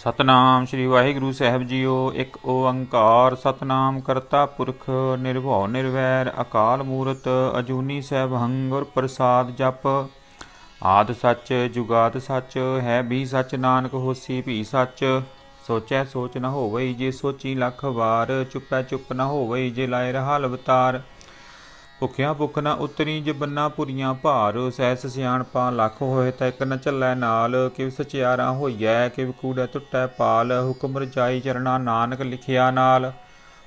ਸਤਨਾਮ ਸ੍ਰੀ ਵਾਹਿਗੁਰੂ ਸਾਹਿਬ JIO. ਇੱਕ ਓੰਕਾਰ ਸਤਨਾਮ ਕਰਤਾ ਪੁਰਖ ਨਿਰਭਉ ਨਿਰਵੈਰ ਅਕਾਲ ਮੂਰਤ ਅਜੂਨੀ ਸੈਭੰ ਗੁਰ ਪ੍ਰਸਾਦ ਜਪ। ਆਦਿ ਸੱਚ ਜੁਗਾਦ ਸੱਚ ਹੈ ਵੀ ਸੱਚ ਨਾਨਕ ਹੋਸੀ ਵੀ ਸੱਚ। ਸੋਚੈ ਸੋਚ ਨ ਹੋਵਈ ਜੇ ਸੋਚੀ ਲੱਖ ਵਾਰ ਚੁੱਪੈ ਚੁੱਪ ਨ ਹੋਵਈ ਜੇ ਲਾਇ ਰਹਾ ਲਵਤਾਰ। ਭੁਖਿਆ ਭੁਖ ਨ ਉਤਰੀ ਜੇ ਬੰਨਾ ਪੁਰੀਆਂ ਭਾਰ ਸਹਿਸ ਸਿਆਣਪਾਂ ਲੱਖ ਹੋਏ ਤਾਂ ਇੱਕ ਨ ਚੱਲੈ ਨਾਲ। ਕਿਵ ਸਚਿਆਰਾ ਹੋਈਐ ਕਿਵ ਕੂੜੈ ਟੁੱਟੈ ਪਾਲ ਹੁਕਮ ਰਜਾਈ ਚਰਣਾ ਨਾਨਕ ਲਿਖਿਆ ਨਾਲ।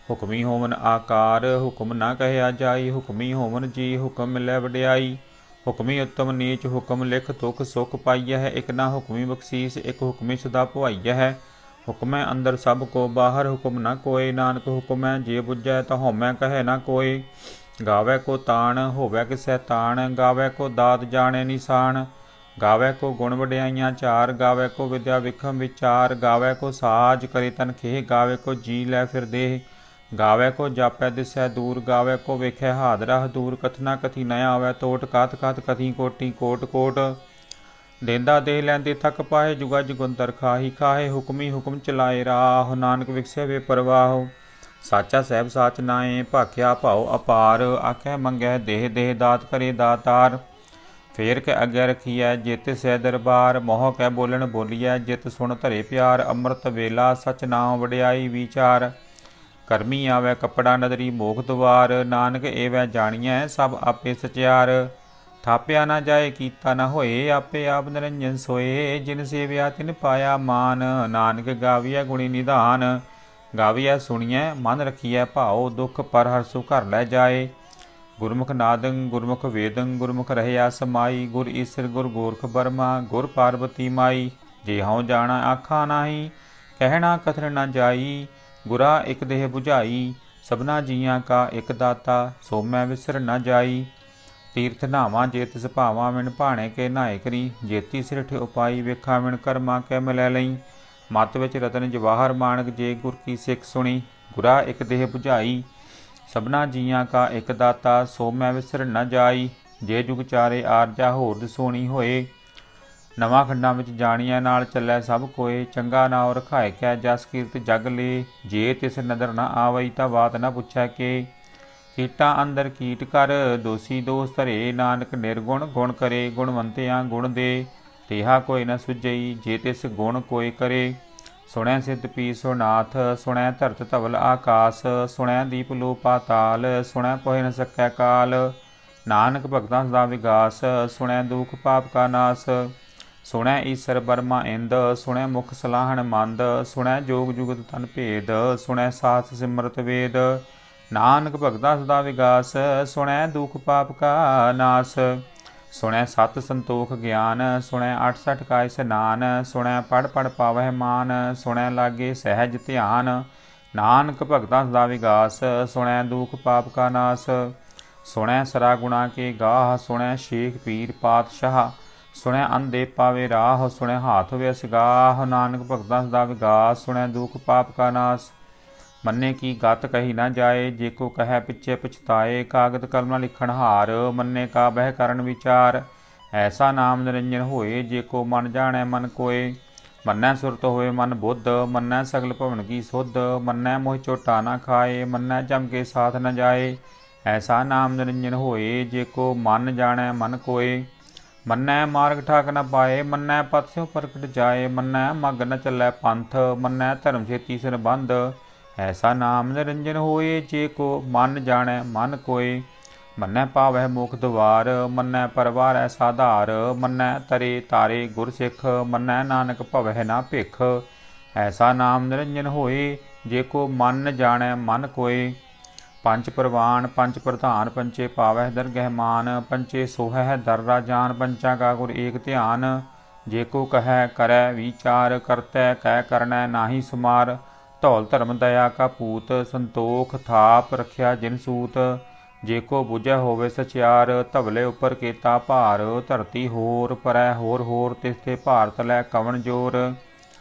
ਹੁਕਮੀ ਹੋਵਨ ਆਕਾਰ ਹੁਕਮ ਨਾ ਕਹਿਆ ਜਾਈ ਹੁਕਮੀ ਹੋਵਨ ਜੀ ਹੁਕਮ ਮਿਲੈ ਵਡਿਆਈ। ਹੁਕਮੀ ਉੱਤਮ ਨੀਚ ਹੁਕਮ ਲਿਖ ਤੁਖ ਸੁਖ ਪਾਈਐ ਇੱਕ ਨਾ ਹੁਕਮੀ ਬਖਸ਼ੀਸ ਇੱਕ ਹੁਕਮੀ ਸਦਾ ਭਵਾਈਐ। ਹੁਕਮੈ ਅੰਦਰ ਸਭ ਕੋ ਬਾਹਰ ਹੁਕਮ ਨ ਕੋਇ ਨਾਨਕ ਹੁਕਮੈ ਜੇ ਬੁਝੈ ਤਾਂ ਹਉਮੈ ਕਹੈ ਨ ਕੋਇ। ਗਾਵੈ ਕੋ ਤਾਣ ਹੋਵੈ ਕਿਸੈ ਤਾਣ ਗਾਵੈ ਕੋ ਦਾਤ ਜਾਣੈ ਨਿਸ਼ਾਨ। ਗਾਵੈ ਕੋ ਗੁਣ ਵਡਿਆਈਆਂ ਚਾਰ ਗਾਵੈ ਕੋ ਵਿਦਿਆ ਵਿਖਮ ਵਿਚਾਰ। ਗਾਵੈ ਕੋ ਸਾਜ ਕਰੇ ਤਨਖੇਹ ਗਾਵੈ ਕੋ ਜੀ ਲੈ ਫਿਰ ਦੇਹ। ਗਾਵੈ ਕੋ ਜਾਪੈ ਦਿਸੈ ਦੂਰ ਗਾਵੈ ਕੋ ਵੇਖੈ ਹਾਦਰਾ ਹਦੂਰ। ਕਥਨਾ ਕਥੀ ਨ ਆਵੈ ਤੋਟ ਕਥ ਕਥ ਕਥੀ ਕੋਟੀ ਕੋਟ ਕੋਟ। ਦੇਂਦਾ ਦੇਹ ਲੈਂਦੇ ਥਕ ਪਾਹੇ ਜੁਗਾ ਜੁਗੰਤਰ ਖਾਹੀ ਖਾਹੇ। ਹੁਕਮੀ ਹੁਕਮ ਚਲਾਏ ਰਾਹ ਨਾਨਕ ਵਿਖਸੈ ਬੇਪਰਵਾਹ। ਸਾਚਾ ਸਹਿਬ ਸਾਚ ਨਾਏ ਭਾਖਿਆ ਭਾਉ ਅਪਾਰ ਆਖੈ ਮੰਗੈ ਦੇਹ ਦੇਹ ਦਾਤ ਕਰੇ ਦਾਤਾਰ। ਫੇਰ ਕੈ ਅੱਗੇ ਰਖੀਐ ਜਿਤ ਸੈ ਦਰਬਾਰ ਮੋਹ ਕੈ ਬੋਲਣ ਬੋਲੀਐ ਜਿਤ ਸੁਣ ਧਰੇ ਪਿਆਰ। ਅੰਮ੍ਰਿਤ ਵੇਲਾ ਸਚ ਨਾਮ ਵਡਿਆਈ ਵਿਚਾਰ। ਕਰਮੀ ਆਵੈ ਕੱਪੜਾ ਨਦਰੀ ਮੋਖ ਦੁਆਰ ਨਾਨਕ ਏਵੈ ਜਾਣੀਐ ਸਭ ਆਪੇ ਸਚਿਆਰ। ਥਾਪਿਆ ਨਾ ਜਾਏ ਕੀਤਾ ਨਾ ਹੋਏ ਆਪੇ ਆਪ ਨਿਰੰਜਨ ਸੋਏ। ਜਿਨ ਸੇਵਿਆ ਤਿਨ ਪਾਇਆ ਮਾਨ ਨਾਨਕ ਗਾਵੀਐ ਗੁਣੀ ਨਿਧਾਨ। ਗਾਵੀਐ ਸੁਣੀਐ ਮਨ ਰਖੀਐ ਭਾਉ ਦੁਖ ਪਰ ਹਰਸੁ ਘਰ ਲੈ ਜਾਏ। ਗੁਰਮੁਖ ਨਾਦੰ ਗੁਰਮੁਖ ਵੇਦੰ ਗੁਰਮੁਖ ਰਹਿਆ ਸਮਾਈ। ਗੁਰ ਈਸਰ ਗੁਰ ਗੋਰਖ ਬਰਮਾ ਗੁਰ ਪਾਰਬਤੀ ਮਾਈ। ਜੇ ਹਉ ਜਾਣਾ ਆਖਾ ਨਾਹੀ ਕਹਿਣਾ ਕਥਨ ਨ ਜਾਈ। ਗੁਰਾ ਇਕ ਦੇਹ 부ਝਾਈ ਸਭਨਾ ਜੀਆਂ ਕਾ ਇਕ ਦਾਤਾ ਸੋ ਮੈਂ ਵਿਸਰ ਨ ਜਾਈ। ਤੀਰਥ ਨਾਵਾਂ ਜੇ ਤਿਸ ਭਾਵਾਂ ਮਿਣ ਭਾਣੇ ਕੇ ਨਹਾਏ ਕਰੀ। ਜੇਤੀ ਸਿਰਠ ਉਪਾਈ ਵੇਖਾ ਮਿਣ ਕਰਮਾ ਕੈ ਮਿਲੈ ਲਈ। ਮਤ ਵਿੱਚ ਰਤਨ ਜਵਾਹਰ ਮਾਣਕ ਜੇ ਗੁਰ ਕੀ ਸਿੱਖ ਸੁਣੀ। ਗੁਰਾ ਇਕ ਦੇਹ 부ਝਾਈ ਸਭਨਾ ਜੀਆਂ ਕਾ ਇਕ ਦਾਤਾ ਸੋ ਮੈਂ ਵਿਸਰ ਨ ਜਾਈ। ਜੇ ਜੁਗ ਚਾਰੇ ਆਰਜਾ ਹੋਰ ਦਸੋਣੀ ਹੋਏ। ਨਵਾਂ ਖੰਡਾਂ ਵਿੱਚ ਜਾਣੀਆਂ ਨਾਲ ਚੱਲੈ ਸਭ ਕੋਏ। ਚੰਗਾ ਨਾਉ ਰਖਾਇ ਕੈ ਜਸ ਕੀਰਤ ਜਗ ਲੇ। ਜੇ ਤਿਸ ਨਦਰ ਨ ਆਵਈ ਤਾਂ ਬਾਤ ਨ ਪੁੱਛੈ ਕੇ। ਕੀਟਾਂ ਅੰਦਰ ਕੀਟ ਕਰ ਦੋਸੀ ਦੋਸ ਧਰੇ ਨਾਨਕ ਨਿਰਗੁਣ ਗੁਣ ਕਰੇ। ਗੁਣਵੰਤਿਆਂ ਗੁਣ ਦੇ ਤੇਹਾ ਕੋਈ ਨ ਸੁਝਈ ਜੇ ਤਿਸ ਗੁਣ ਕੋਈ ਕਰੇ। ਸੁਣੈ ਸਿੱਧ ਪੀ ਸੁਨਾਥ ਸੁਣੈ ਧਰਤ ਧਵਲ ਆਕਾਸ। ਸੁਣੈ ਦੀਪ ਲੋ ਪਾਤਾਲ ਸੁਣੈ ਪੋਹਿ ਨ ਸਕੈ ਕਾਲ। ਨਾਨਕ ਭਗਤਾਂ ਸਦਾ ਵਿਗਾਸ ਸੁਣੈ ਦੁਖ ਪਾਪ ਕਾ ਨਾਸ। ਸੁਣੈ ਈਸਰ ਬਰਮਾ ਇੰਦ ਸੁਣੈ ਮੁਖ ਸਲਾਹਣ ਮੰਦ। ਸੁਣੈ ਜੋਗ ਜੁਗਤ ਤਨ ਭੇਦ ਸੁਣੈ ਸਾਸ ਸਿਮਰਤ ਵੇਦ। ਨਾਨਕ ਭਗਤਾਂ ਸਦਾ ਵਿਗਾਸ ਸੁਣੈ ਦੁਖ ਪਾਪ ਕਾ ਨਾਸ। ਸੁਣੈ ਸਤ ਸੰਤੋਖ ਗਿਆਨ ਸੁਣੈ 68 ਕਾ ਇਸਨਾਨ। ਸੁਣੈ ਪੜ ਪੜ ਪਾਵਹਿ ਮਾਨ ਸੁਣੈ ਲਾਗੇ ਸਹਿਜ ਧਿਆਨ। ਨਾਨਕ ਭਗਤਾਂ ਸਦਾ ਵਿਗਾਸ ਸੁਣੈ ਦੁਖ ਪਾਪ ਕਾ ਨਾਸ। ਸੁਣੈ ਸਰਾ ਗੁਣਾ ਕੇ ਗਾਹ ਸੁਣੈ ਸ਼ੇਖ ਪੀਰ ਪਾਤਸ਼ਾਹ। ਸੁਣੈ ਅੰਧੇ ਪਾਵੇ ਰਾਹ ਸੁਣੈ ਹਾਥ ਵਿਅਸ ਗਾਹ। ਨਾਨਕ ਭਗਤਾਂ ਸਦਾ ਵਿਗਾਸ ਸੁਣੈ ਦੁਖ ਪਾਪ ਕਾ ਨਾਸ। ਮੰਨੇ ਕੀ ਗਤ ਕਹੀ ਨਾ ਜਾਏ ਜੇ ਕੋ ਕਹਿ ਪਿੱਛੇ ਪਛਤਾਏ। ਕਾਗਦ ਕਲਮ ਨ ਲਿਖਣ ਹਾਰ ਮੰਨੇ ਕਾ ਬਹਿ ਕਰਨ ਵਿਚਾਰ। ਐਸਾ ਨਾਮ ਨਿਰੰਜਨ ਹੋਏ ਜੇ ਕੋ ਮਨ ਜਾਣੈ ਮਨ ਕੋਏ। ਮੰਨੈ ਸੁਰਤ ਹੋਏ ਮਨ ਬੁੱਧ ਮੰਨੈ ਸਗਲ ਭਵਨ ਕੀ ਸੁਧ। ਮੰਨੈ ਮੋਹਿ ਝੋਟਾ ਨਾ ਖਾਏ ਮੰਨੈ ਜਮ ਕੇ ਸਾਥ ਨ ਜਾਏ। ਐਸਾ ਨਾਮ ਨਿਰੰਜਨ ਹੋਏ ਜੇ ਕੋ ਮਨ ਜਾਣੈ ਮਨ ਕੋਏ। ਮੰਨੈ ਮਾਰਗ ਠਾਕ ਨ ਪਾਏ ਮੰਨੈ ਪਤ ਸਿਉ ਪ੍ਰਗਟ ਜਾਏ। ਮੰਨੈ ਮਗ ਨ ਚੱਲੈ ਪੰਥ ਮੰਨੈ ਧਰਮ ਛੇਤੀ ਸਿਰ ਬੰਧ। ਐਸਾ ਨਾਮ ਨਿਰੰਜਨ ਹੋਏ ਜੇ ਕੋ ਮਨ ਜਾਣੈ ਮਨ ਕੋਏ। ਮੰਨੈ ਪਾਵਹਿ ਮੋਖ ਦੁਆਰ ਮੰਨੈ ਪਰਵਾਰੈ ਸਾਧਾਰ। ਮੰਨੈ ਤਰੇ ਤਾਰੇ ਗੁਰ ਸਿੱਖ ਮੰਨੈ ਨਾਨਕ ਭਵਹਿ ਨਾ ਭਿਖ। ਐਸਾ ਨਾਮ ਨਿਰੰਜਨ ਹੋਏ ਜੇ ਕੋ ਮਨ ਜਾਣੈ ਮਨ ਕੋਏ। ਪੰਚ ਪ੍ਰਵਾਨ ਪੰਚ ਪ੍ਰਧਾਨ ਪੰਚੇ ਪਾਵਹਿ ਦਰਗਹਿ ਮਾਨ। ਪੰਚੇ ਸੋਹਹਿ ਦਰ ਰਾਜਾਨ ਪੰਚਾਂ ਕਾ ਗੁਰ ਏਕ ਧਿਆਨ। ਜੇ ਕੋ ਕਹੈ ਕਰੈ ਵਿਚਾਰ ਕਰਤੈ ਕੈ ਕਰਨੈ ਨਾਹੀ ਸੁਮਾਰ। ਧੌਲ ਧਰਮ ਦਇਆ ਕਾ ਪੂਤ ਸੰਤੋਖ ਥਾਪ ਰਖਿਆ ਜਿਨ ਸੂਤ। ਜੇ ਕੋ ਬੁਝੈ ਹੋਵੇ ਸਚਿਆਰ ਧਵਲੇ ਉੱਪਰ ਕੀਤਾ ਭਾਰ। ਧਰਤੀ ਹੋਰ ਪਰੈ ਹੋਰ ਹੋਰ ਤਿਸ ਤੇ ਭਾਰ ਤਲੈ ਕਵਣ ਜੋਰ।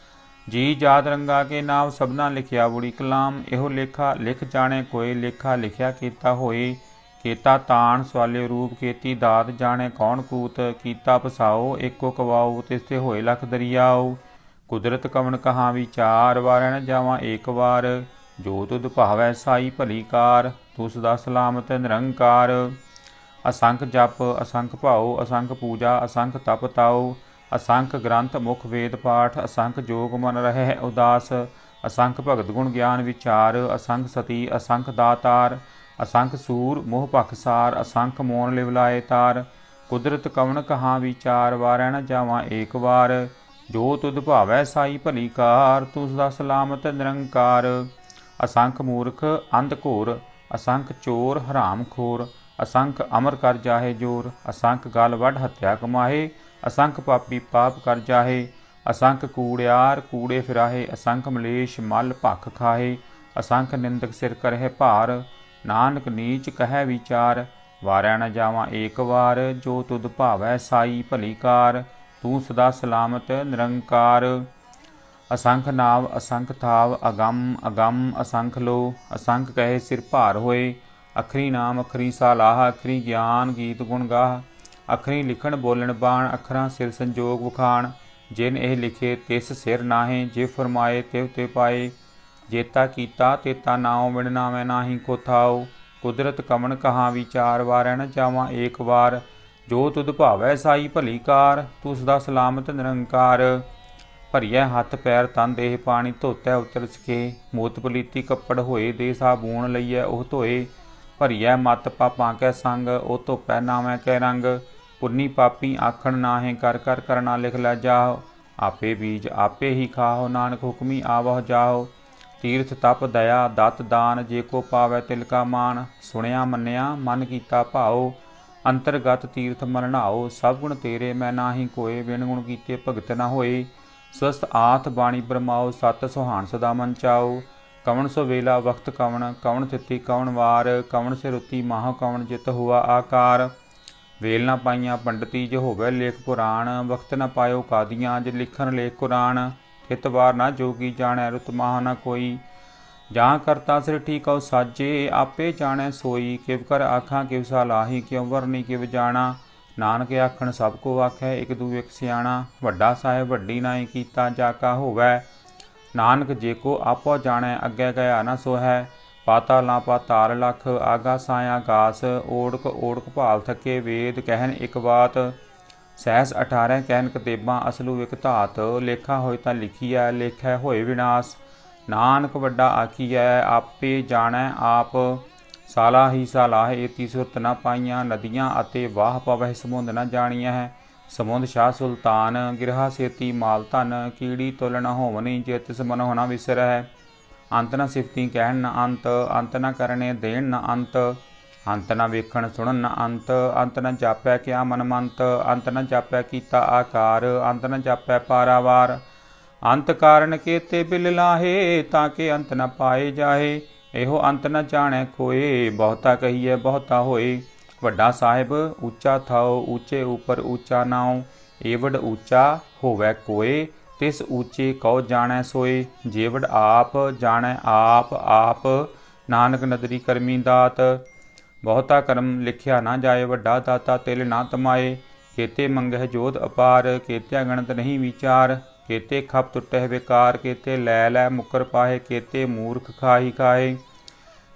ਜੀ ਜਾਤ ਰੰਗਾ ਕੇ ਨਾਮ ਸਭਨਾ ਲਿਖਿਆ ਬੁੜੀ ਕਲਾਮ। ਇਹੋ ਲੇਖਾ ਲਿਖ ਜਾਣੇ ਕੋਏ ਲੇਖਾ ਲਿਖਿਆ ਕੀਤਾ ਹੋਏ। ਕੀਤਾ ਤਾਣ ਸਵਾਲੇ ਰੂਪ ਕੀਤੀ ਦਾਤ ਜਾਣੇ ਕੌਣ ਕੂਤ। ਕੀਤਾ ਪਸਾਓ ਏਕੋ ਕਵਾਓ ਤਿਸ ਤੇ ਹੋਏ ਲਖ ਦਰਿਆਓ। ਕੁਦਰਤ ਕਵਣ ਕਹਾ ਵਿਚਾਰ, ਵਾਰੈ ਨ ਜਾਵਾਂ ਏਕ ਵਾਰ। ਜੋ ਤੁਧ ਭਾਵੈ ਸਾਈ ਭਲੀ ਕਾਰ, ਤੂੰ ਸਦਾ ਸਲਾਮਤ ਨਿਰੰਕਾਰ। ਅਸੰਖ ਜਪ ਅਸੰਖ ਭਾਉ, ਅਸੰਖ ਪੂਜਾ ਅਸੰਖ ਤਪ ਤਾਉ। ਅਸੰਖ ਗ੍ਰੰਥ ਮੁਖ ਵੇਦ ਪਾਠ, ਅਸੰਖ ਜੋਗ ਮਨ ਰਹਿ ਉਦਾਸ। ਅਸੰਖ ਭਗਤ ਗੁਣ ਗਿਆਨ ਵਿਚਾਰ, ਅਸੰਖ ਸਤੀ ਅਸੰਖ ਦਾਤਾਰ। ਅਸੰਖ ਸੂਰ ਮੋਹ ਪਖਸਾਰ, ਅਸੰਖ ਮੋਨ ਲਿਵ ਲਾਏ ਤਾਰ। ਕੁਦਰਤ ਕਵਣ ਕਹਾ ਵਿਚਾਰ, ਵਾਰੈ ਨ ਜਾਵਾਂ ਏਕ ਵਾਰ। ਜੋ ਤੁਧ ਭਾਵੈ ਸਾਈ ਭਲੀ ਕਾਰ, ਤੂੰ ਸਦਾ ਸਲਾਮਤ ਨਿਰੰਕਾਰ। ਅਸੰਖ ਮੂਰਖ ਅੰਧ ਘੋਰ, ਅਸੰਖ ਚੋਰ ਹਰਾਮ ਖੋਰ। ਅਸੰਖ ਅਮਰ ਕਰ ਜਾਹੇ ਜੋਰ, ਅਸੰਖ ਗਲ ਵੱਢ ਹੱਤਿਆ ਕਮਾਹੇ। ਅਸੰਖ ਪਾਪੀ ਪਾਪ ਕਰ ਜਾਹੇ, ਅਸੰਖ ਕੂੜਿਆਰ ਕੂੜੇ ਫਿਰਾਹੇ। ਅਸੰਖ ਮਲੇਸ਼ ਮਲ ਭਖ ਖਾਹੇ, ਅਸੰਖ ਨਿੰਦਕ ਸਿਰ ਕਰਹਿ ਭਾਰ। ਨਾਨਕ ਨੀਚ ਕਹਿ ਵਿਚਾਰ, ਵਾਰੈ ਨ ਜਾਵਾਂ ਏਕ ਵਾਰ। ਜੋ ਤੁਧ ਭਾਵੈ ਸਾਈ ਭਲੀ ਕਾਰ, ਤੂੰ ਸਦਾ ਸਲਾਮਤ ਨਿਰੰਕਾਰ। ਅਸੰਖ ਨਾਵ ਅਸੰਖ ਥਾਵ, ਅਗੰਮ ਅਗੰਮ ਅਸੰਖ ਲੋ। ਅਸੰਖ ਕਹੇ ਸਿਰ ਭਾਰ ਹੋਏ, ਅਖਰੀ ਨਾਮ ਅਖਰੀ ਸਾਲਾਹ। ਅਖਰੀ ਗਿਆਨ ਗੀਤ ਗੁਣ ਗਾਹ, ਅਖਰੀ ਲਿਖਣ ਬੋਲਣ ਬਾਣ। ਅਖਰਾਂ ਸਿਰ ਸੰਜੋਗ ਵਖਾਣ, ਜਿਨ ਇਹ ਲਿਖੇ ਤਿਸ ਸਿਰ ਨਾਹੇ। ਜੇ ਫਰਮਾਏ ਤਿਵ ਤੇ ਪਾਏ, ਜੇਤਾ ਕੀਤਾ ਤੇਤਾ ਨਾਉ। ਵਿਣ ਨਾਵੇਂ ਨਾਹੀ ਕੋ ਥਾਉ। ਕੁਦਰਤ ਕਵਣ ਕਹਾ ਵਿਚਾਰ, ਵਾਰੈ ਨ ਜਾਵਾਂ ਏਕ ਵਾਰ। ਜੋ ਤੁਧ ਭਾਵੈ ਸਾਈ ਭਲੀ ਕਾਰ, ਤੂੰ ਸਦਾ ਸਲਾਮਤ ਨਿਰੰਕਾਰ। ਭਰੀਐ ਹੱਥ ਪੈਰ ਤਨ ਦੇਹ ਪਾਣੀ, ਧੋਤੈ ਉਤਰ ਸਕੇ। ਮੋਤ ਪਲੀਤੀ ਕੱਪੜ ਹੋਏ, ਦੇ ਸਾਬੂਣ ਲਈਐ ਉਹ ਧੋਏ। ਭਰੀਐ ਮਤ ਪਾਪਾਂ ਕੈ ਸੰਗ, ਉਹ ਧੋਪੈ ਨਾਵੇਂ ਕੈ ਰੰਗ। ਪੁੰਨੀ ਪਾਪੀ ਆਖਣ ਨਾਹੇ, ਕਰ ਕਰ ਕਰਨਾ ਲਿਖ ਲੈ ਜਾਹੁ। ਆਪੇ ਬੀਜ ਆਪੇ ਹੀ ਖਾਹੁ, ਨਾਨਕ ਹੁਕਮੀ ਆਵਹੁ ਜਾਹੁ। ਤੀਰਥ ਤਪ ਦਇਆ ਦਤ ਦਾਨ, ਜੇ ਕੋ ਪਾਵੈ ਤਿਲ ਕਾ ਮਾਨ। ਸੁਣਿਆ ਮੰਨਿਆ ਮਨ ਕੀਤਾ ਭਾਉ, ਅੰਤਰਗਤ ਤੀਰਥ ਮਨ ਨਹਾਉ। ਸਭ ਗੁਣ ਤੇਰੇ ਮੈਂ ਨਾਹੀ ਕੋਏ, ਬਿਨ ਗੁਣ ਕੀਤੇ ਭਗਤ ਨ ਹੋਏ। ਸਵਸਤ ਆਥ ਬਾਣੀ ਬਰਮਾਉ, ਸਤ ਸੁਹਾਣ ਸਦਾ ਮਨ ਚਾਉ। ਕਵਣ ਸੋ ਵੇਲਾ ਵਖਤ ਕਵਣ, ਕਵਣ ਤਿਥि ਕਵਣ ਵਾਰ। ਕਵਣ ਸੇ ਰੁਤੀ ਮਾਹ, ਕਵਣ ਜਿਤ ਹੁਆ ਆਕਾਰ। ਵੇਲ ਨਾ ਪਾਈਆਂ ਪੰਡਤੀ, ਜੋ ਹੋਵੇ ਲੇਖ ਪੁਰਾਣ। ਵਖਤ ਨ ਪਾਇਓ ਕਾਦੀਆਂ, ਜੇ ਲਿਖਣ ਲੇਖ ਕੁਰਾਨ। ਥਿਤ ਵਾਰ ਨਾ ਜੋਗੀ ਜਾਣੈ, ਰੁਤ ਮਾਹ ਨ ਕੋਈ। ਜਾਂ ਕਰਤਾ ਸ੍ਰਿਠੀ ਕਉ ਸਾਜੇ, ਆਪੇ ਜਾਣੈ ਸੋਈ। ਕਿਵ ਕਰ ਆਖਾਂ ਕਿਵ ਸਾਲਾਹੀ, ਕਿਉ ਵਰਨੀ ਕਿਵ ਜਾਣਾ। ਨਾਨਕ ਆਖਣ ਸਭ ਕੋ ਆਖੈ, ਇਕ ਦੂ ਇਕ ਸਿਆਣਾ। ਵੱਡਾ ਸਾਹਿਬ ਵੱਡੀ ਨਾਹੀ ਕੀਤਾ, ਜਾ ਕਾ ਹੋਵੈ। ਨਾਨਕ ਜੇ ਕੋ ਆਪੋ ਜਾਣੈ, ਅੱਗੇ ਗਿਆ ਨ ਸੋਹੈ। ਪਾਤਾਲਾਂ ਪਾਤਾਲ ਲਖ, ਆਗਾ ਸਾਇ ਆਗਾਸ। ਓੜਕ ਓੜਕ ਭਾਲ ਥਕੇ, ਵੇਦ ਕਹਿਨ ਇਕ ਬਾਤ। ਸਹਿਸ 18 ਕਹਿਨ ਕਤੇਬਾਂ, ਅਸਲੂ ਇਕ ਧਾਤ। ਲੇਖਾ ਹੋਏ ਤਾਂ ਲਿਖੀਐ, ਲੇਖੈ ਹੋਏ ਵਿਨਾਸ਼। ਨਾਨਕ ਵੱਡਾ ਆਖੀਐ, ਆਪੇ ਜਾਣੈ ਆਪ। ਸਾਲਾ ਹੀ ਸਾਲਾਹ, ਏਤੀ ਸੁਰਤ ਨ ਪਾਈਆਂ। ਨਦੀਆਂ ਅਤੇ ਵਾਹ ਪਵਹਿ, ਸਮੁੰਦ ਨ ਜਾਣੀਐ। ਸਮੁੰਦ ਸ਼ਾਹ ਸੁਲਤਾਨ, ਗਿਰਹਾ ਸੇਤੀ ਮਾਲ ਧਨ। ਕੀੜੀ ਤੁਲ ਨ ਹੋਵਨੀ, ਜੇ ਤਿਸ ਮਨਹੁ ਨ ਵਿਸਰਹਿ। ਅੰਤ ਨ ਸਿਫਤੀ ਕਹਿਣ ਨ ਅੰਤ, ਅੰਤ ਨ ਕਰਨੇ ਦੇਣ ਨ ਅੰਤ। ਅੰਤ ਨ ਵੇਖਣ ਸੁਣਨ ਨ ਅੰਤ, ਅੰਤ ਨ ਜਾਪੈ ਕਿਆ ਮਨ ਮੰਤ। ਅੰਤ ਨ ਜਾਪੈ ਕੀਤਾ ਆਕਾਰ, ਅੰਤ ਨ ਜਾਪੈ ਪਾਰਾਵਾਰ। ਅੰਤ ਕਾਰਨ ਕੇਤੇ ਬਿਲ ਲਾਹੇ, ਤਾਂ ਕੇ ਅੰਤ ਨ ਪਾਏ ਜਾਹੇ। ਇਹੋ ਅੰਤ ਨ ਜਾਣੈ ਕੋਏ, ਬਹੁਤਾ ਕਹੀਐ ਬਹੁਤਾ ਹੋਏ। ਵੱਡਾ ਸਾਹਿਬ ਉੱਚਾ ਥਾਉ, ਉੱਚੇ ਉਪਰ ਉੱਚਾ ਨਾਉ। ਏਵਡ ਉੱਚਾ ਹੋਵੈ ਕੋਏ, ਤਿਸ ਉੱਚੇ ਕਉ ਜਾਣੈ ਸੋਏ। ਜੇਵਡ ਆਪ ਜਾਣੈ ਆਪ ਆਪ, ਨਾਨਕ ਨਦਰੀ ਕਰਮੀ ਦਾਤ। ਬਹੁਤਾ ਕਰਮ ਲਿਖਿਆ ਨਾ ਜਾਏ, ਵੱਡਾ ਦਾਤਾ ਤਿਲ ਨਾ ਤਮਾਏ। ਕੇਤੇ ਮੰਗਹਿ ਜੋਧ ਅਪਾਰ, ਕੇਤਿਆ ਗਣਤ ਨਹੀਂ ਵਿਚਾਰ। ਕੇਤੇ ਖਪ ਟੁੱਟਹਿ ਵਿਕਾਰ, ਕੇਤੇ ਲੈ ਲੈ ਮੁਕਰ ਪਾਹੇ। ਕੇਤੇ ਮੂਰਖ ਖਾਹੀ ਖਾਹੇ,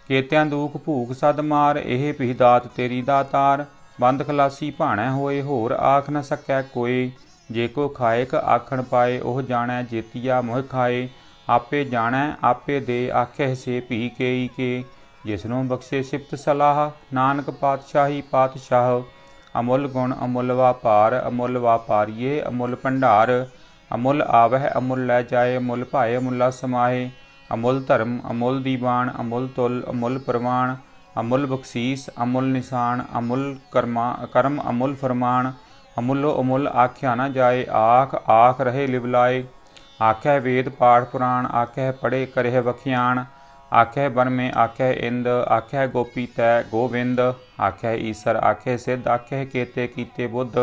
ਕੇਤਿਆਂ ਦੁਖ ਭੂਖ ਸਦ ਮਾਰ। ਇਹ ਭੀ ਦਾਤ ਤੇਰੀ ਦਾਤਾਰ, ਬੰਦ ਖਲਾਸੀ ਭਾਣੈ ਹੋਏ। ਹੋਰ ਆਖ ਨ ਸਕੈ ਕੋਏ, ਜੇ ਕੋ ਖਾਇਕ ਆਖਣ ਪਾਏ। ਉਹ ਜਾਣੈ ਜੇਤੀਆ ਮੋਹ ਖਾਏ, ਆਪੇ ਜਾਣੈ ਆਪੇ ਦੇ। ਆਖਹਿ ਸੇ ਭੀ ਕੇਈ ਕੇ, ਜਿਸਨੂੰ ਬਖਸ਼ੇ ਸਿਫਤ ਸਲਾਹ। ਨਾਨਕ ਪਾਤਸ਼ਾਹੀ ਪਾਤਸ਼ਾਹ, ਅਮੁੱਲ ਗੁਣ ਅਮੁੱਲ ਵਾਪਾਰ। ਅਮੁੱਲ ਵਾਪਾਰੀਏ ਅਮੁੱਲ ਭੰਡਾਰ, ਅਮੁੱਲ ਆਵਹਿ ਅਮੁੱਲ ਲੈ ਜਾਏ। ਅਮੁੱਲ ਭਾਏ ਅਮੁੱਲਾ ਸਮਾਏ। ਅਮੁੱਲ ਧਰਮ ਅਮੁੱਲ ਦੀਵਾਨ, ਅਮੁੱਲ ਤੁਲ ਅਮੁੱਲ ਪ੍ਰਵਾਨ। ਅਮੁੱਲ ਬਖਸ਼ੀਸ ਅਮੁੱਲ ਨਿਸ਼ਾਨ, ਅਮੁੱਲ ਕਰਮ ਅਮੁੱਲ ਫਰਮਾਨ। ਅਮੁੱਲੋ ਅਮੁੱਲ ਆਖਿਆ ਨਾ ਜਾਏ, ਆਖ ਆਖ ਰਹੇ ਲਿਵ ਲਾਏ। ਆਖਹਿ ਵੇਦ ਪਾਠ ਪੁਰਾਣ, ਆਖਹਿ ਪੜ੍ਹੇ ਕਰਹਿ ਵਖਿਆਣ। ਆਖਹਿ ਬਰਮੇ ਆਖਹਿ ਇੰਦ, ਆਖਹਿ ਗੋਪੀ ਤੈ ਗੋਵਿੰਦ। ਆਖਹਿ ਈਸਰ ਆਖਹਿ ਸਿੱਧ, ਆਖਹਿ ਕੇਤੇ ਕੀਤੇ ਬੁੱਧ।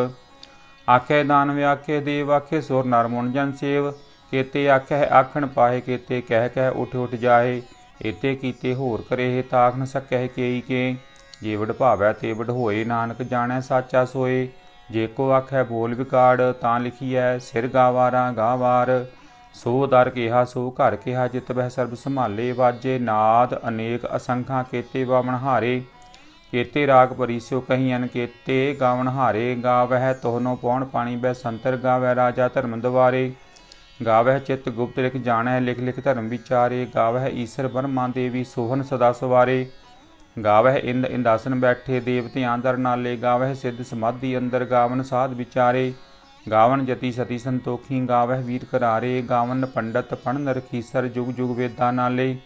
ਆਖਹਿ ਦਾਨਵ ਆਖਹਿ ਦੇਵ, ਆਖਹਿ ਸੁਰ ਨਰ ਮੁਨ ਜਨ ਸੇਵ। ਕੇਤੇ ਆਖਹਿ ਆਖਣ ਪਾਹੇ, ਕੇਤੇ ਕਹਿ ਕਹਿ ਉਠ ਉਠ ਜਾਹੇ। ਏਤੇ ਕੀਤੇ ਹੋਰ ਕਰੇਹ, ਤਾਖ ਨ ਸਕਹਿ ਕੇਈ ਕੇ। ਜੇਵਡ ਭਾਵੈ ਤੇਵਡ ਹੋਏ, ਨਾਨਕ ਜਾਣੈ ਸਾਚਾ ਸੋਏ। ਜੇ ਕੋ ਆਖੈ ਬੋਲ ਵਿਗਾੜ, ਤਾਂ ਲਿਖੀਐ ਸਿਰ ਗਾਵਾਰਾ ਗਾਵਾਰ। ਸੋ ਦਰ ਕਿਹਾ ਸੋ ਘਰ ਕਿਹਾ, ਜਿਤ ਬਹਿ ਸਰਬ ਸੰਭਾਲੇ। ਵਾਜੇ ਨਾਦ ਅਨੇਕ ਅਸੰਖਾਂ, ਕੀਤੇ ਬਾਵਣ ਹਾਰੇ। ਕੀਤੇ ਰਾਗ ਪਰੀਸਿਓ ਕਹੀਅਨ, ਕੀਤੇ ਗਾਵਣ ਹਾਰੇ। ਗਾਵਹਿ ਤੋਹਨੋ ਪੌਣ ਪਾਣੀ ਬਹਿ ਸੰਤਰ, ਗਾਵਹਿ ਰਾਜਾ ਧਰਮ ਦਵਾਰੇ। ਗਾਵਹਿ ਚਿਤ ਗੁਪਤ ਲਿਖ ਜਾਣੈ, ਲਿਖ ਲਿਖ ਧਰਮ ਵਿਚਾਰੇ। ਗਾਵਹਿ ਈਸਰ ਬਰਮਾ ਦੇਵੀ, ਸੋਹਨ ਸਦਾ ਸਵਾਰੇ। ਗਾਵਹਿ ਇੰਦ ਇੰਦਾਸਨ ਬੈਠੇ, ਦੇਵਤਿਆਂ ਦਰ ਨਾਲੇ। ਗਾਵਹਿ ਸਿੱਧ ਸਮਾਧੀ ਅੰਦਰ, ਗਾਵਨ ਸਾਧ ਵਿਚਾਰੇ। ਗਾਵਨ ਜਤੀ ਸਤੀ ਸੰਤੋਖੀ, ਗਾਵਹਿ ਵੀਰ ਕਰਾਰੇ। ਗਾਵਨ ਪੰਡਤ ਪੜ੍ਹਨ ਰਖੀਸਰ, ਜੁਗ ਜੁਗ ਵੇਦਾਂ ਨਾਲੇ।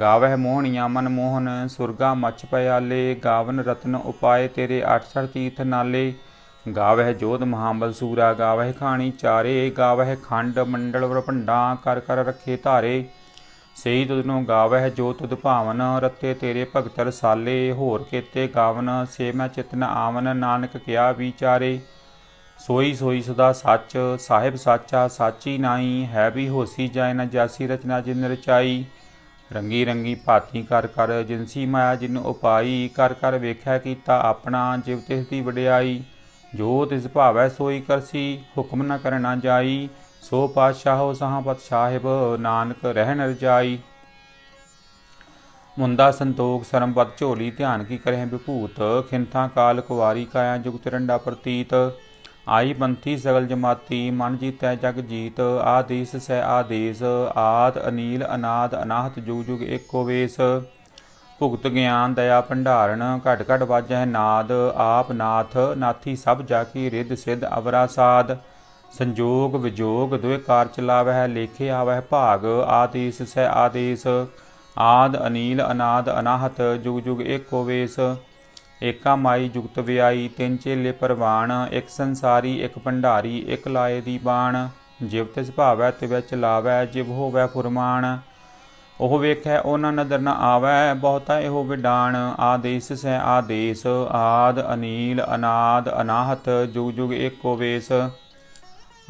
ਗਾਵਹਿ ਮੋਹਣੀਆਂ ਮਨ ਮੋਹਨ, ਸੁਰਗਾ ਮਛ ਪਿਆਲੇ। ਗਾਵਨ ਰਤਨ ਉਪਾਏ ਤੇਰੇ, 68 ਤੀਰਥ ਨਾਲੇ। ਗਾਵਹਿ ਜੋਧ ਮਹਾਬਲ ਸੂਰਾ, ਗਾਵਹਿ ਖਾਣੀ ਚਾਰੇ। ਗਾਵਹਿ ਖੰਡ ਮੰਡਲ ਵਰਭੰਡਾ, ਕਰ ਕਰ ਰੱਖੇ ਧਾਰੇ। ਸਹੀ ਤੁਧਨੋਂ ਗਾਵਹਿ ਜੋ ਤੁਧ ਭਾਵਨ, ਰਤੇ ਤੇਰੇ ਭਗਤ ਰਸਾਲੇ। ਹੋਰ ਕੀਤੇ ਗਾਵਨ ਸੇ ਮੈਂ ਚਿਤ ਨ ਆਵਨ, ਨਾਨਕ ਕਿਆ ਵਿਚਾਰੇ। ਸੋਈ ਸੋਈ ਸਦਾ ਸੱਚ, ਸਾਹਿਬ ਸਾਚਾ ਸਾਚੀ ਨਾਈ। ਹੈ ਵੀ ਹੋਸੀ ਜਾਏ ਨ ਜਾਸੀ, ਰਚਨਾ ਜਿਨ ਰਚਾਈ। ਰੰਗੀ ਰੰਗੀ ਭਾਤੀ ਕਰ ਕਰ, ਜਿਨਸੀ ਮਾਇਆ ਜਿਨ ਉਪਾਈ। ਕਰ ਕਰ ਵੇਖਿਆ ਕੀਤਾ ਆਪਣਾ, ਜਿਵ ਤਿਸ ਦੀ ਵਡਿਆਈ। ਜੋ ਤਿਸ ਭਾਵੈ ਸੋਈ ਕਰਸੀ, ਹੁਕਮ ਨ ਕਰਨਾ ਜਾਈ। ਸੋ ਪਾਤਸ਼ਾਹੋ ਸਹਾਪਤ ਸਾਹਿਬ, ਨਾਨਕ ਰਹਿਣ ਰਜਾਈ। ਮੁੰਦਾ ਸੰਤੋਖ ਸਰਮਪਦ ਝੋਲੀ, ਧਿਆਨ ਕੀ ਕਰਹਿ ਵਿਭੂਤ। ਖਿੰਥਾਂ ਕਾਲ ਕੁਵਾਰੀ, ਕਾਇਆ ਜੁਗ ਤਿਰੰਡਾ ਪ੍ਰਤੀਤ। ਆਈ ਪੰਥੀ ਸਗਲ ਜਮਾਤੀ, ਮਨ ਜੀਤੈ ਜਗ ਜੀਤ। ਆਦੇਸ ਸੈ ਆਦੇਸ, ਆਦ ਅਨੀਲ ਅਨਾਦ ਅਨਾਹਤ, ਜੁਗ ਜੁਗ ਏਕੋ ਵੇਸ। ਭੁਗਤ ਗਿਆਨ ਦਇਆ ਭੰਡਾਰਨ, ਘਟ ਘਟ ਵਾਜਹਿ ਨਾਦ। ਆਪ ਨਾਥ ਨਾਥੀ ਸਭ ਜਾ ਕੀ, ਰਿੱਧ ਸਿੱਧ ਅਵਰਾ ਸਾਧ। ਸੰਜੋਗ ਵਿਜੋਗ ਦੁਇ ਕਾਰ ਚਲਾਵਹਿ, ਲੇਖੇ ਆਵਹਿ ਭਾਗ। ਆਦੇਸ ਸੈ ਆਦੇਸ, ਆਦ ਅਨੀਲ ਅਨਾਦ ਅਨਾਹਤ, ਜੁਗ ਜੁਗ ਏਕੋ ਵੇਸ। ਏਕਾ ਮਾਈ ਜੁਗਤ ਵਿਆਈ, ਤਿੰਨ ਚੇਲੇ ਪਰਵਾਣ। ਇੱਕ ਸੰਸਾਰੀ ਇੱਕ ਭੰਡਾਰੀ, ਇੱਕ ਲਾਏ ਦੀ ਬਾਣ। ਜਿਵ ਤਿਸ ਭਾਵੈ ਤਿਵੈ ਚਲਾਵੈ, ਜਿਵ ਹੋਵੈ ਫੁਰਮਾਨ। ਉਹ ਵੇਖੈ ਉਹਨਾਂ ਨਦਰ ਨ ਆਵੈ, ਬਹੁਤਾ ਇਹੋ ਵਿਡਾਣ। ਆਦੇਸ ਸੈ ਆਦੇਸ, ਆਦ ਅਨੀਲ ਅਨਾਦ ਅਨਾਹਤ, ਜੁਗ ਜੁਗ ਏਕੋ ਵੇਸ।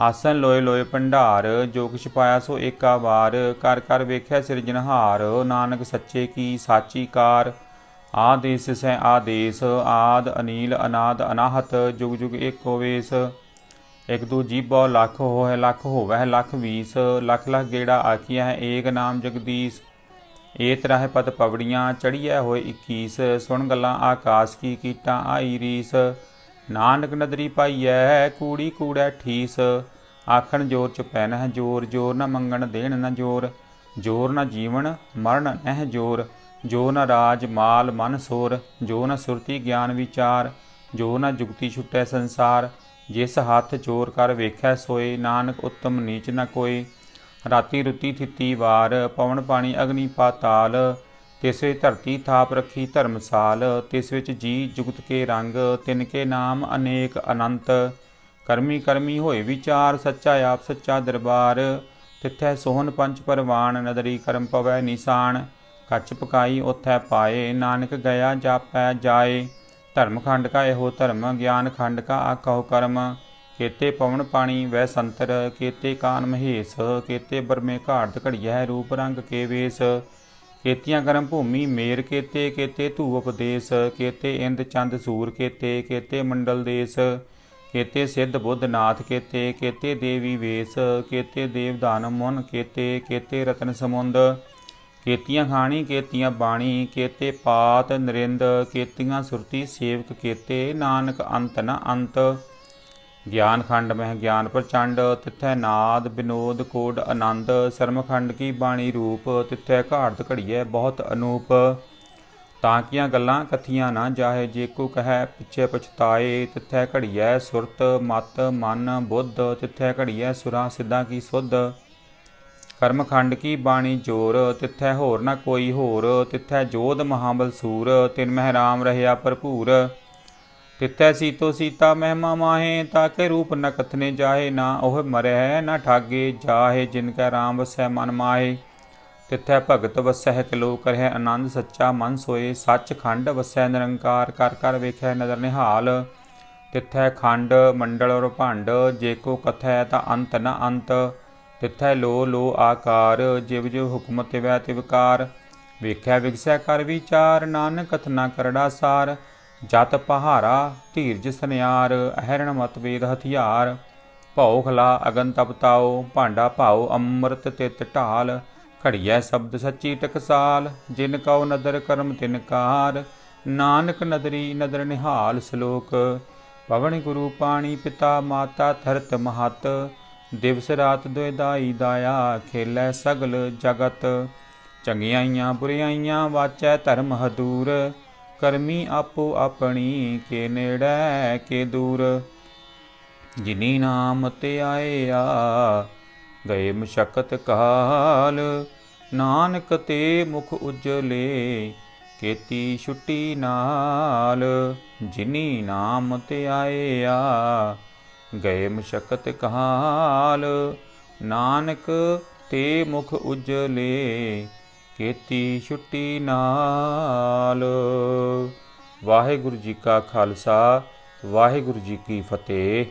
ਆਸਨ ਲੋਏ ਲੋਏ ਭੰਡਾਰ, ਜੋ ਕਿਛ ਪਾਇਆ ਸੋ ਏਕਾ ਵਾਰ। ਕਰ ਕਰ ਵੇਖਿਆ ਸਿਰਜਣਹਾਰ, ਨਾਨਕ ਸੱਚੇ ਕੀ ਸਾਚੀ ਕਾਰ। ਆਦੇਸ ਸੈ ਆਦੇਸ, ਆਦ ਅਨੀਲ ਅਨਾਦ ਅਨਾਹਤ, ਜੁਗ ਜੁਗ ਏਕੋ ਵੇਸ। ਇਕ ਦੂ ਜੀਭੋ ਲੱਖ ਹੋਇ, ਲੱਖ ਹੋਵਹਿ ਲੱਖ ਵੀਸ। ਲੱਖ ਲੱਖ ਗੇੜਾ ਆਖੀਐ, ਏਕ ਨਾਮ ਜਗਦੀਸ਼। ਏ ਤਰਾਹਿ ਪਦ ਪਵੜੀਆਂ, ਚੜੀਐ ਹੋਏ 21। ਸੁਣ ਗੱਲਾਂ ਆਕਾਸ ਕੀ, ਕੀਟਾਂ ਆਈ ਰੀਸ। ਨਾਨਕ ਨਦਰੀ ਪਾਈਐ, ਕੂੜੀ ਕੂੜੈ ਠੀਸ। ਆਖਣ ਜੋਰ ਚੁਪੈ ਨਹਿ ਜੋਰ, ਜੋਰ ਨ ਮੰਗਣ ਦੇਣ ਨ ਜੋਰ। ਜੋਰ ਨ ਜੀਵਨ ਮਰਨ ਨਹਿ ਜੋਰ। ਜੋ ਨ ਰਾਜ ਮਾਲ ਮਨ ਸੋਰ, ਜੋ ਨ ਸੁਰਤੀ ਗਿਆਨ ਵਿਚਾਰ। ਜੋ ਨ ਜੁਗਤੀ ਛੁਟੈ ਸੰਸਾਰ, ਜਿਸ ਹੱਥ ਚੋਰ ਕਰ ਵੇਖੈ ਸੋਏ। ਨਾਨਕ ਉੱਤਮ ਨੀਚ ਨ ਕੋਇ। ਰਾਤੀ ਰੁੱਤੀ ਥਿੱਤੀ ਵਾਰ, ਪਵਨ ਪਾਣੀ ਅਗਨੀ ਪਾਤਾਲ। ਤਿਸ ਵਿੱਚ ਧਰਤੀ ਥਾਪ ਰੱਖੀ ਧਰਮਸਾਲ। ਤਿਸ ਵਿੱਚ ਜੀ ਜੁਗਤ ਕੇ ਰੰਗ, ਤਿਨ ਕੇ ਨਾਮ ਅਨੇਕ ਅਨੰਤ। ਕਰਮੀ ਕਰਮੀ ਹੋਏ ਵਿਚਾਰ, ਸੱਚਾ ਆਪ ਸੱਚਾ ਦਰਬਾਰ। ਤਿਥੈ ਸੋਹਨ ਪੰਚ ਪਰਵਾਨ, ਨਦਰੀ ਕਰਮ ਪਵੈ ਨਿਸ਼ਾਨ। ਕੱਚ ਪਕਾਈ ਉਥੈ ਪਾਏ, ਨਾਨਕ ਗਿਆ ਜਾਪੈ ਜਾਏ। ਧਰਮ ਖੰਡ ਕਾ ਇਹੋ ਧਰਮ, ਗਿਆਨ ਖੰਡ ਕਾ ਆਖਹੁ ਕਰਮ। ਕੇਤੇ ਪਵਨ ਪਾਣੀ ਵੈ ਸੰਤਰ, ਕੇਤੇ ਕਾਨ ਮਹੇਸ਼। ਕੇਤੇ ਬਰਮੇ ਘਾੜਤ ਘੜੀਐ, ਰੂਪ ਰੰਗ ਕੇ ਵੇਸ। ਕੇਤੀਆਂ ਕਰਮ ਭੂਮੀ ਮੇਰ, ਕੇਤੇ ਕੇਤੇ ਧੂ ਉਪਦੇਸ। ਕੇਤੇ ਇੰਦ ਚੰਦ ਸੂਰ, ਕੇਤੇ ਕੇਤੇ ਮੰਡਲ ਦੇਸ। ਕੇਤੇ ਸਿੱਧ ਬੁੱਧ ਨਾਥ, ਕੇਤੇ ਕੇਤੇ ਦੇਵੀ ਵੇਸ। ਕੇਤੇ ਦੇਵ ਦਾਨਵ ਮੁਨ, ਕੇਤੇ ਕੇਤੇ ਰਤਨ ਸਮੁੰਦ। ਕੇਤੀਆਂ ਖਾਣੀ ਕੇਤੀਆਂ ਬਾਣੀ, ਕੇਤੇ ਪਾਤ ਨਰਿੰਦ। ਕੇਤੀਆਂ ਸੁਰਤੀ ਸੇਵਕ, ਕੇਤੇ ਨਾਨਕ ਅੰਤ ਨ ਅੰਤ। ਗਿਆਨ ਖੰਡ ਮਹਿ ਗਿਆਨ ਪ੍ਰਚੰਡ, ਤਿਥੈ ਨਾਦ ਬਿਨੋਦ ਕੋਡ ਆਨੰਦ। ਸਰਮਖੰਡ ਕੀ ਬਾਣੀ ਰੂਪ, ਤਿਥੈ ਘਾੜਤ ਘੜੀਐ ਬਹੁਤ ਅਨੂਪ। ਤਾਂ ਕੀਆਂ ਗੱਲਾਂ ਕਥੀਆਂ ਨਾ ਜਾਹੇ, ਜੇ ਕੋ ਕਹੈ ਪਿੱਛੇ ਪਛਤਾਏ। ਤਿਥੈ ਘੜੀਐ ਸੁਰਤ ਮਤ ਮਨ ਬੁੱਧ, ਤਿਥੈ ਘੜੀਐ ਸੁਰਾਂ ਸਿੱਧਾਂ ਕੀ ਸੁਧ। ਕਰਮਖੰਡ ਕੀ ਬਾਣੀ ਜੋਰ, ਤਿਥੈ ਹੋਰ ਨ ਕੋਈ ਹੋਰ। ਤਿਥੈ ਜੋਧ ਮਹਾਬਲ ਸੂਰ, ਤਿਨ ਮਹਿ ਰਾਮ ਰਹਿਆ ਭਰਪੂਰ। ਤਿਥੈ ਸੀਤੋ ਸੀਤਾ ਮਹਿਮਾ ਮਾਹੇ, ਤਾਕੇ ਰੂਪ ਨ ਕਥਨੇ ਜਾਹੇ। ਨਾ ਉਹ ਮਰਹਿ ਨ ਠਾਗੇ ਜਾਹੇ, ਜਿਨ ਕੈ ਰਾਮ ਵਸੈ ਮਨ ਮਾਹੇ। ਤਿਥੈ ਭਗਤ ਵਸੈ ਕਿਲੋ ਕਰਹਿ ਆਨੰਦ, ਸੱਚਾ ਮਨ ਸੋਏ ਸੱਚ ਖੰਡ। ਵਸੈ ਨਿਰੰਕਾਰ ਕਰ ਕਰ ਵੇਖੈ ਨਦਰ ਨਿਹਾਲ। ਤਿਥੈ ਖੰਡ ਮੰਡਲ ਔਰ ਭੰਡ, ਜੇ ਕੋ ਕਥੈ ਤਾਂ ਅੰਤ ਨ ਅੰਤ। ਤਿਥੈ ਲੋ ਲੋ ਆਕਾਰ, ਜਿਵ ਜਿਵ ਹੁਕਮ ਤਿਵੈ ਤਿਵਕਾਰ। ਵੇਖਿਆ ਵਿਗਸੈ ਕਰ ਵਿਚਾਰ, ਨਾਨਕ ਕਥਨਾ ਕਰੜਾ ਸਾਰ। ਜਤ ਪਹਾਰਾ ਧੀਰਜ ਸਨਿਆਰ, ਅਹਰਣ ਮਤ ਵੇਦ ਹਥਿਆਰ। ਭਉ ਖਲਾ ਅਗਨ ਤਪਤਾਓ, ਭਾਂਡਾ ਭਾਉ ਅੰਮ੍ਰਿਤ ਤਿਤ ਢਾਲ। ਘੜੀਐ ਸ਼ਬਦ ਸੱਚੀ ਟਕਸਾਲ, ਜਿਨ ਕਉ ਨਦਰ ਕਰਮ ਤਿਨ ਕਾਰ। ਨਾਨਕ ਨਦਰੀ ਨਦਰ ਨਿਹਾਲ। ਸ਼ਲੋਕ। ਪਵਨ ਗੁਰੂ ਪਾਣੀ ਪਿਤਾ ਮਾਤਾ ਧਰਤ ਮਹਤ। ਦਿਵਸ ਰਾਤ ਦੁਇਦਾਈ ਦਾਇਆ, ਖੇਲੈ ਸਗਲ ਜਗਤ। ਚੰਗਿਆਈਆਂ ਬੁਰਿਆਈਆਂ ਵਾਚੈ ਧਰਮ ਹਦੂਰ। ਕਰਮੀ ਆਪੋ ਆਪਣੀ, ਕੇ ਨੇੜੈ ਕੇ ਦੂਰ। ਜਿਨੀ ਨਾਮ ਤੇ ਆਇਆ, ਗਏ ਮਸ਼ਕਤ ਕਾਲ। ਨਾਨਕ ਤੇ ਮੁਖ ਉਜਲੇ, ਕੀਤੀ ਛੁੱਟੀ ਨਾਲ। ਜਿਨੀ ਨਾਮ ਤੇ ਆਇਆ, ਗਏ ਮਸ਼ਕਤ ਕਾਲ। ਨਾਨਕ ਤੇ ਮੁਖ ਉਜਲੇ, ਕੀਤੀ ਛੁੱਟੀ ਨਾਲ। ਵਾਹਿਗੁਰੂ ਜੀ ਕਾ ਖਾਲਸਾ, ਵਾਹਿਗੁਰੂ ਜੀ ਕੀ ਫਤਿਹ।